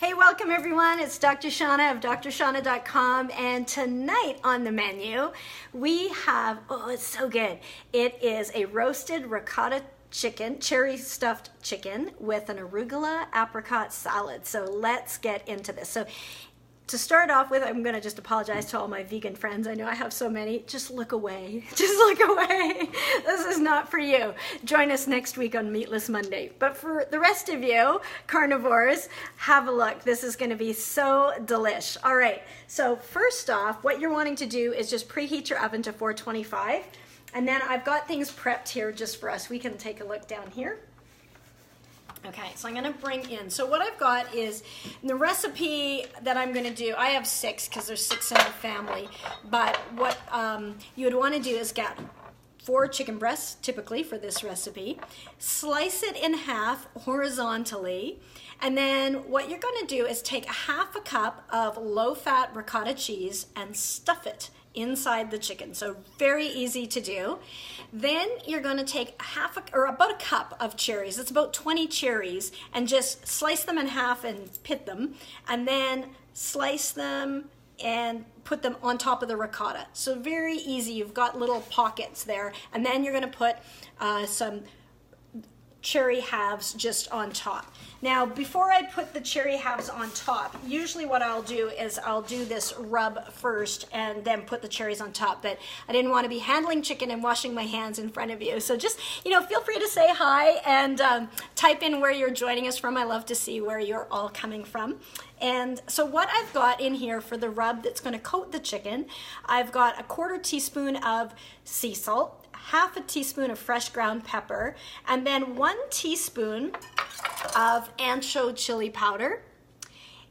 Hey, welcome everyone. It's Dr. Shaunna of drshaunna.com, and tonight on the menu we have, oh, it's so good. It is a roasted ricotta chicken, cherry stuffed chicken with an arugula apricot salad. So let's get into this. So to start off with, I'm going to just apologize to all my vegan friends. I know I have so many. Just look away. Just look away. This is not for you. Join us next week on Meatless Monday. But for the rest of you, carnivores, have a look. This is going to be so delish. All right. So first off, what you're wanting to do is just preheat your oven to 425. And then I've got things prepped here just for us. We can take a look down here. Okay, so I'm going to bring in, so what I've got is the recipe that I'm going to do. I have 6 because there's 6 in the family, but what you would want to do is get 4 chicken breasts, typically for this recipe, slice it in half horizontally, and then what you're going to do is take1/2 cup of low-fat ricotta cheese and stuff it inside the chicken. So very easy to do. Then you're going to take about a cup of cherries. It's about 20 cherries, and just slice them in half and pit them, and then slice them and put them on top of the ricotta. So very easy. You've got little pockets there, and then you're going to put some cherry halves just on top. Now, before I put the cherry halves on top, usually what I'll do is I'll do this rub first and then put the cherries on top, but I didn't want to be handling chicken and washing my hands in front of you. So just, feel free to say hi and type in where you're joining us from. I love to see where you're all coming from. And so what I've got in here for the rub that's going to coat the chicken, I've got 1/4 teaspoon of sea salt, 1/2 teaspoon of fresh ground pepper, and then 1 teaspoon of ancho chili powder.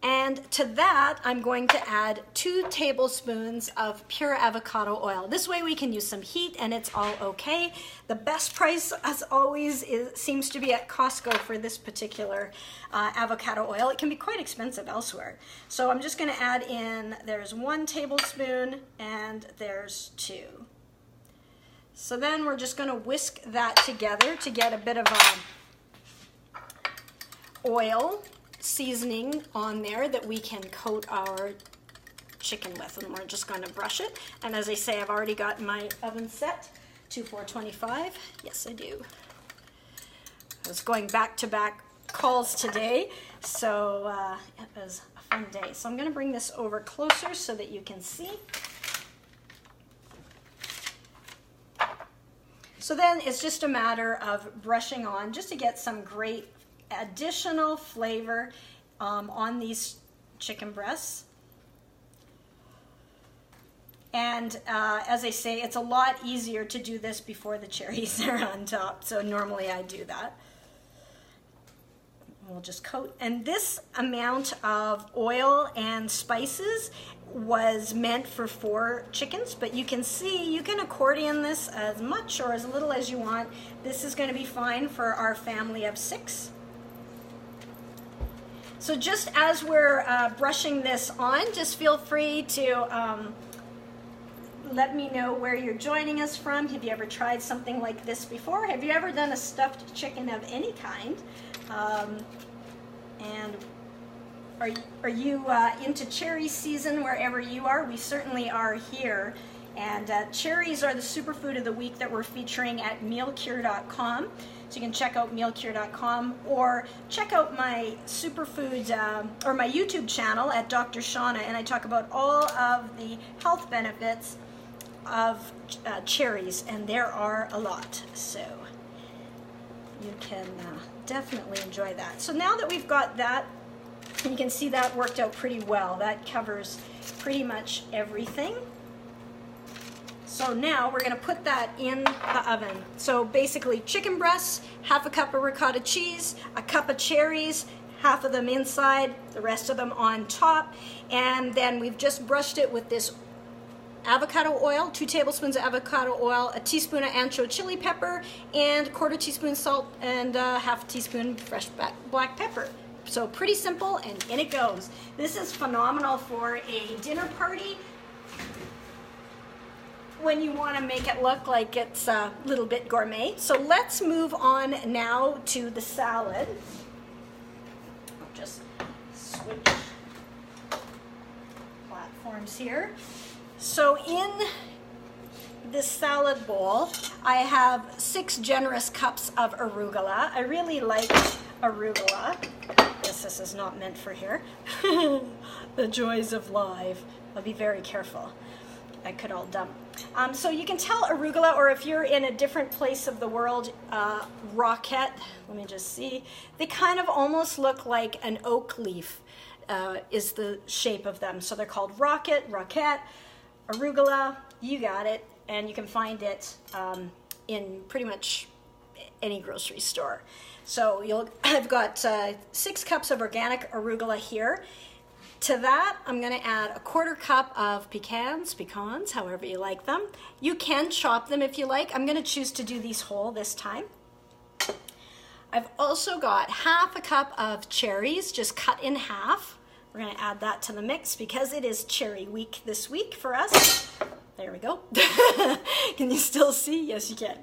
And to that, I'm going to add 2 tablespoons of pure avocado oil. This way we can use some heat and it's all okay. The best price, as always, seems to be at Costco for this particular avocado oil. It can be quite expensive elsewhere. So I'm just going to add in, there's 1 tablespoon and there's 2. So then we're just going to whisk that together to get a bit of oil seasoning on there that we can coat our chicken with. And we're just going to brush it. And as I say, I've already got my oven set to 425. Yes, I do. I was going back-to-back calls today, so it was a fun day. So I'm going to bring this over closer so that you can see. So then it's just a matter of brushing on just to get some great additional flavor on these chicken breasts. And as I say, it's a lot easier to do this before the cherries are on top. So normally I do that. We'll just coat. And this amount of oil and spices was meant for 4 chickens, but you can see you can accordion this as much or as little as you want. This is going to be fine for our family of 6. So just as we're brushing this on, just feel free to let me know where you're joining us from. Have you ever tried something like this before? Have you ever done a stuffed chicken of any kind? And are you into cherry season wherever you are? We certainly are here. And cherries are the superfood of the week that we're featuring at mealcure.com. So you can check out mealcure.com or check out my superfoods or my YouTube channel at Dr. Shaunna, and I talk about all of the health benefits of cherries, and there are a lot. So you can definitely enjoy that. So now that we've got that, and you can see that worked out pretty well. That covers pretty much everything. So now we're going to put that in the oven. So basically chicken breasts, 1/2 cup of ricotta cheese, 1 cup of cherries, half of them inside, the rest of them on top. And then we've just brushed it with this avocado oil, 2 tablespoons of avocado oil, 1 teaspoon of ancho chili pepper, and 1/4 teaspoon salt, and 1/2 teaspoon fresh black pepper. So pretty simple, and in it goes. This is phenomenal for a dinner party when you want to make it look like it's a little bit gourmet. So let's move on now to the salad. I'll just switch platforms here. So in this salad bowl, I have 6 generous cups of arugula. I really like arugula. Yes, this is not meant for here. The joys of live. I'll be very careful. I could all dump. So you can tell arugula, or if you're in a different place of the world, rocket, let me just see, they kind of almost look like an oak leaf is the shape of them. So they're called rocket, arugula, you got it. And you can find it in pretty much any grocery store. So I've got 6 cups of organic arugula here. To that, I'm going to add a 1/4 cup of pecans, however you like them. You can chop them if you like. I'm going to choose to do these whole this time. I've also got 1/2 cup of cherries, just cut in half. We're going to add that to the mix because it is cherry week this week for us. There we go. Can you still see? Yes, you can.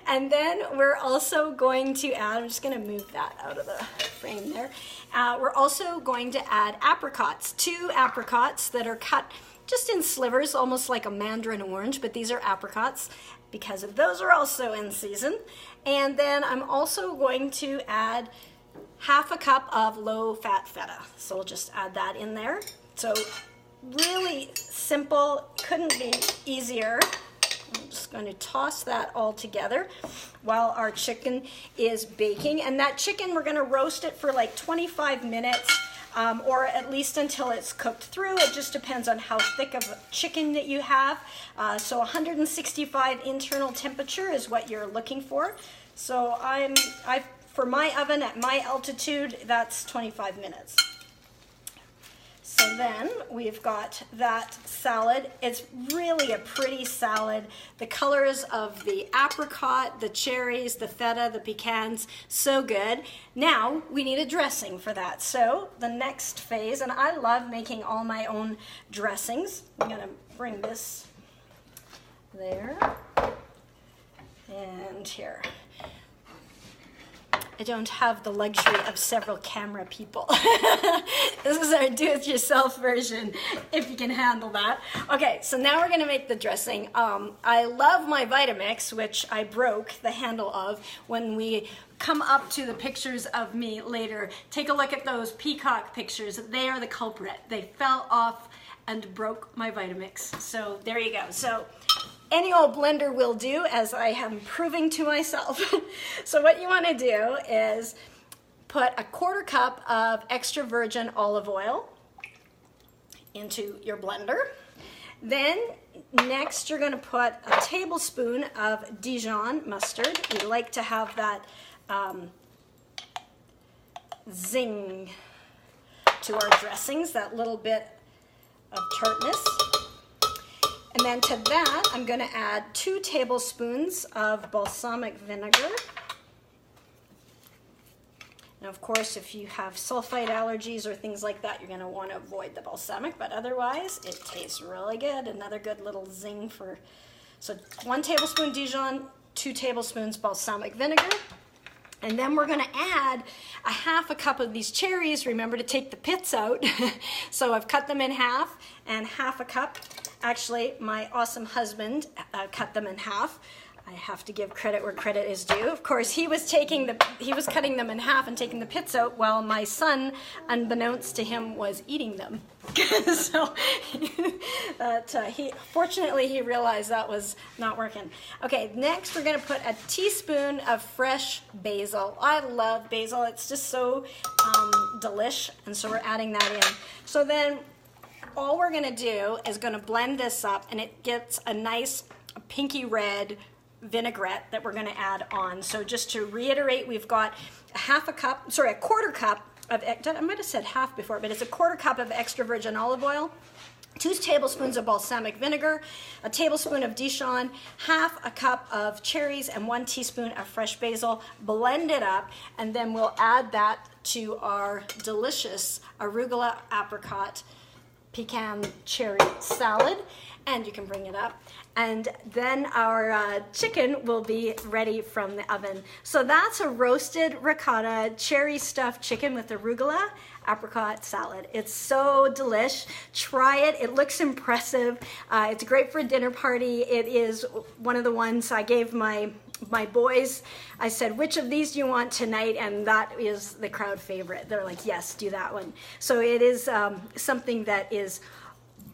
And then we're also going to add, I'm just going to move that out of the frame there. We're also going to add apricots, 2 apricots that are cut just in slivers, almost like a mandarin orange, but these are apricots because those are also in season. And then I'm also going to add 1/2 cup of low-fat feta. So we'll just add that in there. So really simple, couldn't be easier. I'm just going to toss that all together while our chicken is baking. And that chicken, we're going to roast it for like 25 minutes or at least until it's cooked through. It just depends on how thick of a chicken that you have. So 165 internal temperature is what you're looking for. So for my oven at my altitude, that's 25 minutes. So then we've got that salad. It's really a pretty salad. The colors of the apricot, the cherries, the feta, the pecans, so good. Now we need a dressing for that. So the next phase, and I love making all my own dressings. I'm gonna bring this there and here. I don't have the luxury of several camera people. This is our do-it-yourself version, if you can handle that. Okay, so now we're gonna make the dressing. I love my Vitamix, which I broke the handle of. When we come up to the pictures of me later, take a look at those peacock pictures. They are the culprit. They fell off and broke my Vitamix. So there you go. So any old blender will do, as I am proving to myself. So what you want to do is put a 1/4 cup of extra virgin olive oil into your blender. Then next you're going to put a tablespoon of Dijon mustard. We like to have that zing to our dressings, that little bit of tartness. And then to that, I'm going to add 2 tablespoons of balsamic vinegar. Now, of course, if you have sulfite allergies or things like that, you're going to want to avoid the balsamic, but otherwise, it tastes really good. Another good little zing for, so 1 tablespoon Dijon, 2 tablespoons balsamic vinegar. And then we're going to add a 1/2 cup of these cherries. Remember to take the pits out. So I've cut them in half, and 1/2 cup. Actually, my awesome husband cut them in half. I have to give credit where credit is due. Of course, he was cutting them in half and taking the pits out, while my son, unbeknownst to him, was eating them. So fortunately he realized that was not working. Okay, next we're going to put a teaspoon of fresh basil. I love basil. It's just so delish, and so we're adding that in. So then all we're going to do is going to blend this up, and it gets a nice pinky red vinaigrette that we're going to add on. So just to reiterate, we've got a 1/4 cup of, I might have said half before, but it's a 1/4 cup of extra virgin olive oil, 2 tablespoons of balsamic vinegar, a tablespoon of Dijon, 1/2 cup of cherries, and 1 teaspoon of fresh basil. Blend it up, and then we'll add that to our delicious arugula apricot pecan cherry salad, and you can bring it up. And then our chicken will be ready from the oven. So that's a roasted ricotta cherry stuffed chicken with arugula. Apricot Salad. It's so delish. Try it. It looks impressive. It's great for a dinner party. It is one of the ones I gave my boys. I said, which of these do you want tonight? And that is the crowd favorite. They're like, yes, do that one. So it is something that is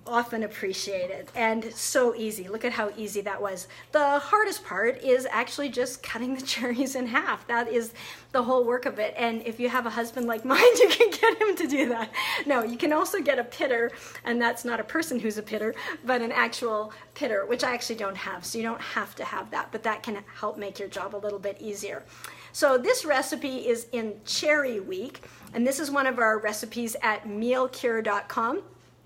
often appreciated and so easy. Look at how easy that was. The hardest part is actually just cutting the cherries in half. That is the whole work of it. And if you have a husband like mine, you can get him to do that. No, you can also get a pitter, and that's not a person who's a pitter, but an actual pitter, which I actually don't have. So you don't have to have that, but that can help make your job a little bit easier. So this recipe is in Cherry Week, and this is one of our recipes at mealcure.com.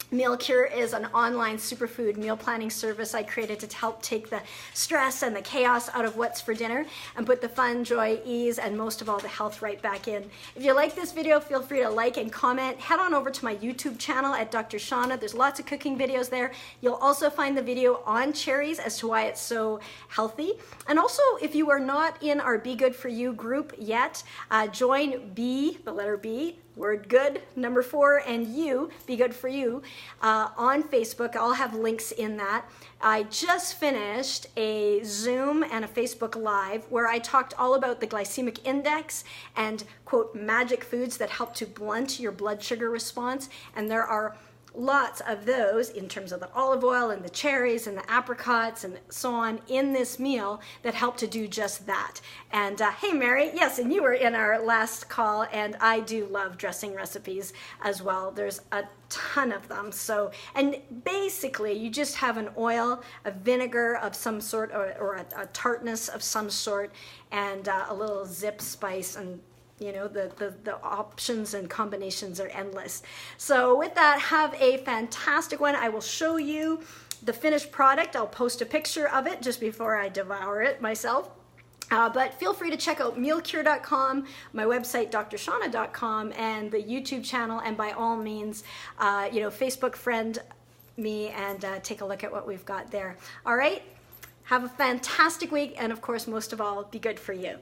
MealCure is an online superfood meal planning service I created to help take the stress and the chaos out of what's for dinner and put the fun, joy, ease, and most of all the health right back in. If you like this video, feel free to like and comment. Head on over to my YouTube channel at Dr. Shaunna. There's lots of cooking videos there. You'll also find the video on cherries as to why it's so healthy. And also, if you are not in our Be Good For You group yet, join B, the letter B, word good, number 4, and you, Be Good For You, on Facebook. I'll have links in that. I just finished a Zoom and a Facebook Live where I talked all about the glycemic index and, quote, magic foods that help to blunt your blood sugar response. And there are lots of those in terms of the olive oil and the cherries and the apricots and so on in this meal that help to do just that. And hey, Mary, yes, and you were in our last call, and I do love dressing recipes as well. There's a ton of them. So, and basically you just have an oil, a vinegar of some sort, or a tartness of some sort, and a little zip spice, and you know, the options and combinations are endless. So with that, have a fantastic one. I will show you the finished product. I'll post a picture of it just before I devour it myself. But feel free to check out mealcure.com, my website, drshaunna.com, and the YouTube channel. And by all means, you know, Facebook friend me and take a look at what we've got there. All right. Have a fantastic week. And of course, most of all, be good for you.